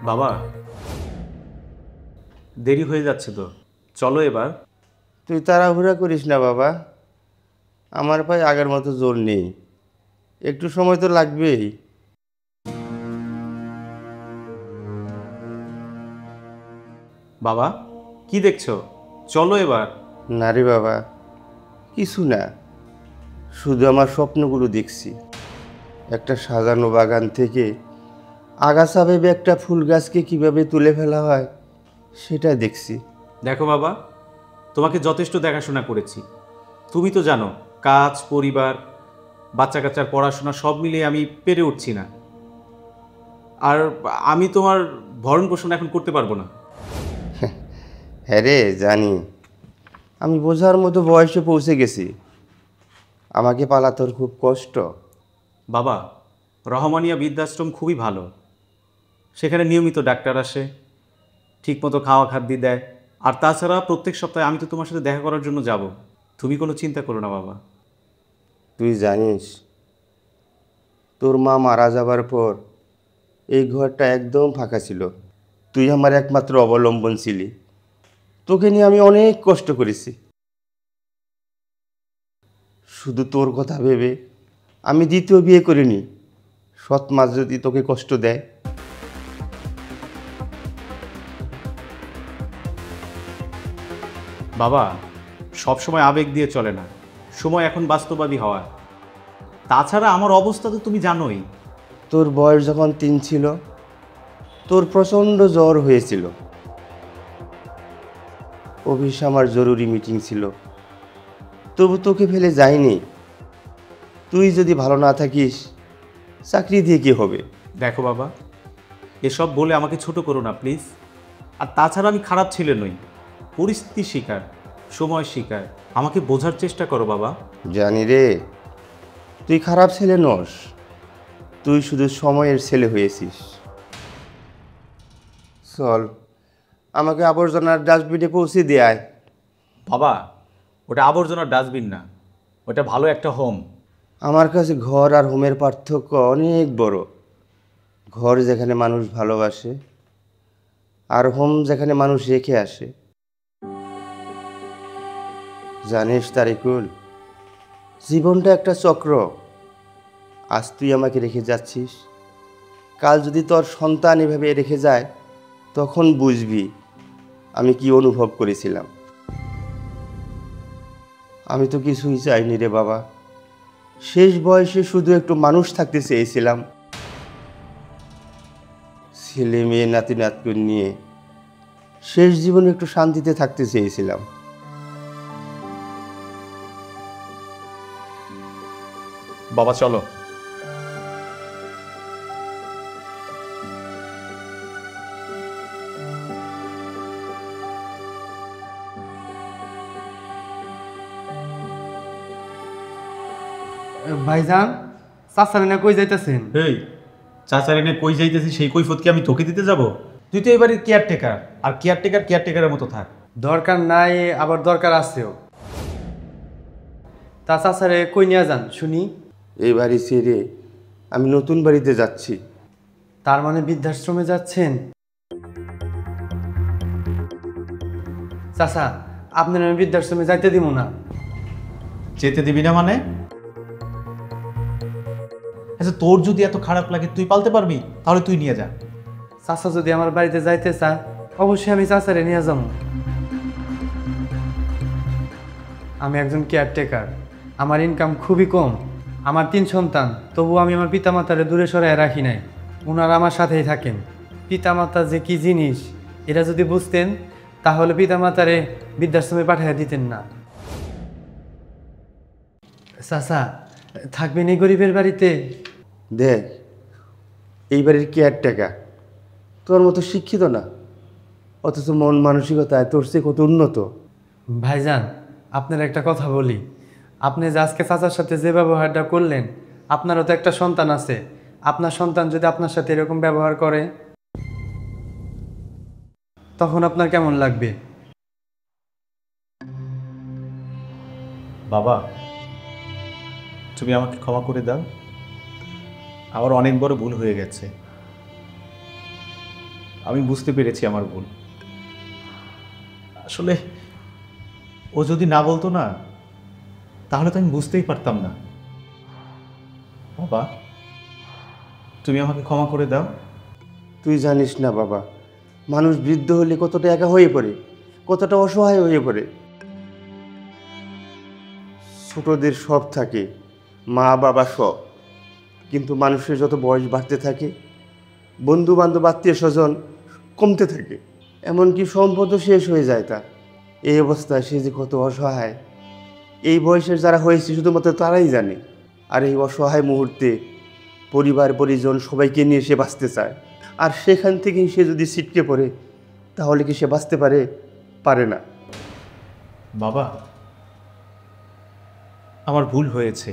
বাবা, দেরি হয়ে যাচ্ছে তো, চলো এবার। তুই তাড়াহুড়া করিস না বাবা, আমার পায়ে আগের মতো জোর নেই, একটু সময় তো লাগবেই। বাবা, কি দেখছো? চলো এবার। না রে বাবা, কিছু না, শুধু আমার স্বপ্নগুলো দেখছি। একটা সাজানো বাগান থেকে আগাছা ভেবে একটা ফুল গাছকে কীভাবে তুলে ফেলা হয় সেটা দেখছি। দেখো বাবা, তোমাকে যথেষ্ট দেখাশোনা করেছি। তুমি তো জানো, কাজ, পরিবার, বাচ্চা কাচ্চার পড়াশোনা সব মিলিয়ে আমি পেরে উঠছি না। আর আমি তোমার ভরণ পোষণ এখন করতে পারবো না। হ্যাঁ রে, জানি, আমি বোঝার মতো বয়সে পৌঁছে গেছি, আমাকে পালা তোর খুব কষ্ট। বাবা, রহমানিয়া বৃদ্ধাশ্রম খুবই ভালো। সেখানে নিয়মিত ডাক্তার আসে, ঠিকমতো খাওয়া খাদ্য দেয়। আর তাছাড়া প্রত্যেক সপ্তাহে আমি তো তোমার সাথে দেখা করার জন্য যাব। তুমি কোনো চিন্তা করো না বাবা। তুই জানিস, তোর মা মারা যাবার পর এই ঘরটা একদম ফাঁকা ছিল। তুই আমার একমাত্র অবলম্বন ছিলি, তোকে নিয়ে আমি অনেক কষ্ট করেছি। শুধু তোর কথা ভেবে আমি দ্বিতীয় বিয়ে করিনি। সৎ মা যদি তোকে কষ্ট দেয়। বাবা, সব সময় আবেগ দিয়ে চলে না, সময় এখন বাস্তববাদী হওয়ার। তাছাড়া আমার অবস্থা তো তুমি জানোই। তোর বয়স যখন 3 ছিল, তোর প্রচণ্ড জ্বর হয়েছিল। অফিসে আমার জরুরি মিটিং ছিল, তবু তোকে ফেলে যাইনি। তুই যদি ভালো না থাকিস, চাকরি দিয়ে কী হবে? দেখো বাবা, এসব বলে আমাকে ছোট করো না প্লিজ। আর তাছাড়া আমি খারাপ ছেলে নই, পরিস্থিতি শিকার, সময় শিকার। আমাকে বোঝার চেষ্টা করো বাবা। জানি রে, তুই খারাপ ছেলে নস, তুই শুধু সময়ের ছেলে হয়েছিস। চল, আমাকে আবর্জনার ডাস্টবিনে পৌঁছে দেয়। বাবা, ওটা আবর্জনার ডাস্টবিন না, ওটা ভালো একটা হোম। আমার কাছে ঘর আর হোমের পার্থক্য অনেক বড়। ঘর যেখানে মানুষ ভালোবাসে, আর হোম যেখানে মানুষ রেখে আসে। জানিস তারিকুল, জীবনটা একটা চক্র। আজ তুই আমাকে রেখে যাচ্ছিস, কাল যদি তোর সন্তান এভাবে রেখে যায়, তখন বুঝবি আমি কি অনুভব করেছিলাম। আমি তো কিছুই চাইনি রে বাবা, শেষ বয়সে শুধু একটু মানুষ থাকতে চেয়েছিলাম। ছেলে মেয়ে নাতি নাতকুন নিয়ে শেষ জীবনে একটু শান্তিতে থাকতে চেয়েছিলাম। বাবা চলো। ভাইজান, চাচারে না কই যাইতেছেন? এই, চাচার এনে কই যাইতেছি সেই কৈফত কি আমি তোকে দিতে যাব? তুই তো এবারে কেয়ারটেকার, আর কেয়ারটেকার কেয়ারটেকারের মতো থাক। দরকার নাই, আবার দরকার আছেও। তা চাচারে কই নিয়ে যান শুনি? এই বাড়ি ছেড়ে আমি নতুন বাড়িতে যাচ্ছি। তার মানে বৃদ্ধাশ্রমে যাচ্ছেন? চাচা, আপনার আমি বৃদ্ধাশ্রমে যাইতে দিব না। যেতে দিবি না মানে? আচ্ছা, তোর যদি এত খারাপ লাগে তুই পালতে পারবি, তাহলে তুই নিয়ে যা। চাচা যদি আমার বাড়িতে যাইতে চায়, অবশ্যই আমি চাচারে নিয়ে যাব। আমি একজন কেয়ারটেকার, আমার ইনকাম খুবই কম, আমার 3 সন্তান, তবু আমি আমার পিতামাতারে দূরে সরায় রাখি নাই। ওনারা আমার সাথেই থাকেন। পিতামাতা যে কি জিনিস, এরা যদি বুঝতেন তাহলে পিতামাতারে বৃদ্ধাশ্রমে পাঠিয়ে দিতেন না। চাচা, থাকবেন এই গরিবের বাড়িতে? দেখ, এই বাড়ির কেয়ারটেকার তোর মতো শিক্ষিত না, অথচ মন মানসিকতায় তোর চেয়ে কত উন্নত। ভাইজান, আপনার একটা কথা বলি, আপনি যে আজকে চাচার সাথে যে ব্যবহারটা করলেন, আপনারও তো একটা সন্তান আছে। আপনার সন্তান যদি আপনার সাথে এরকম ব্যবহার করে, তখন আপনার কেমন লাগবে? বাবা, তুমি আমাকে ক্ষমা করে দাও, আমার অনেক বড় ভুল হয়ে গেছে। আমি বুঝতে পেরেছি আমার ভুল। আসলে ও যদি না বলতো না, তাহলে তো আমি বুঝতেই পারতাম না। বাবা, তুমি আমাকে ক্ষমা করে দাও। তুই জানিস না বাবা, মানুষ বৃদ্ধ হলে কতটা একা হয়ে পড়ে, কতটা অসহায় হয়ে পড়ে। ছোটদের সব থাকে, মা বাবা সব, কিন্তু মানুষের যত বয়স বাড়তে থাকে, বন্ধু বান্ধব আত্মীয় স্বজন কমতে থাকে, এমনকি সম্পদও শেষ হয়ে যায় তার। এই অবস্থায় সে যে কত অসহায়, এই বয়সের যারা হয়েছে শুধুমাত্র তারাই জানে। আর এই অসহায় মুহূর্তে পরিবার পরিজন সবাইকে নিয়ে সে বাঁচতে চায়, আর সেখান থেকেই সে যদি ছিটকে পড়ে, তাহলে কি সে বাঁচতে পারে? পারে না। বাবা, আমার ভুল হয়েছে,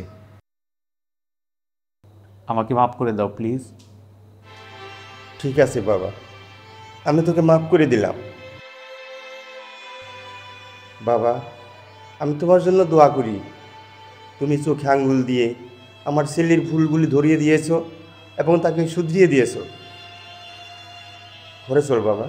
আমাকে মাফ করে দাও প্লিজ। ঠিক আছে বাবা, আমি তোকে মাফ করে দিলাম। বাবা, আমি তোমার জন্য দোয়া করি। তুমি চোখে আঙ্গুল দিয়ে আমার ছেলের ভুলগুলি ধরিয়ে দিয়েছো এবং তাকে শুধরিয়ে দিয়েছো। ঘরে চল বাবা।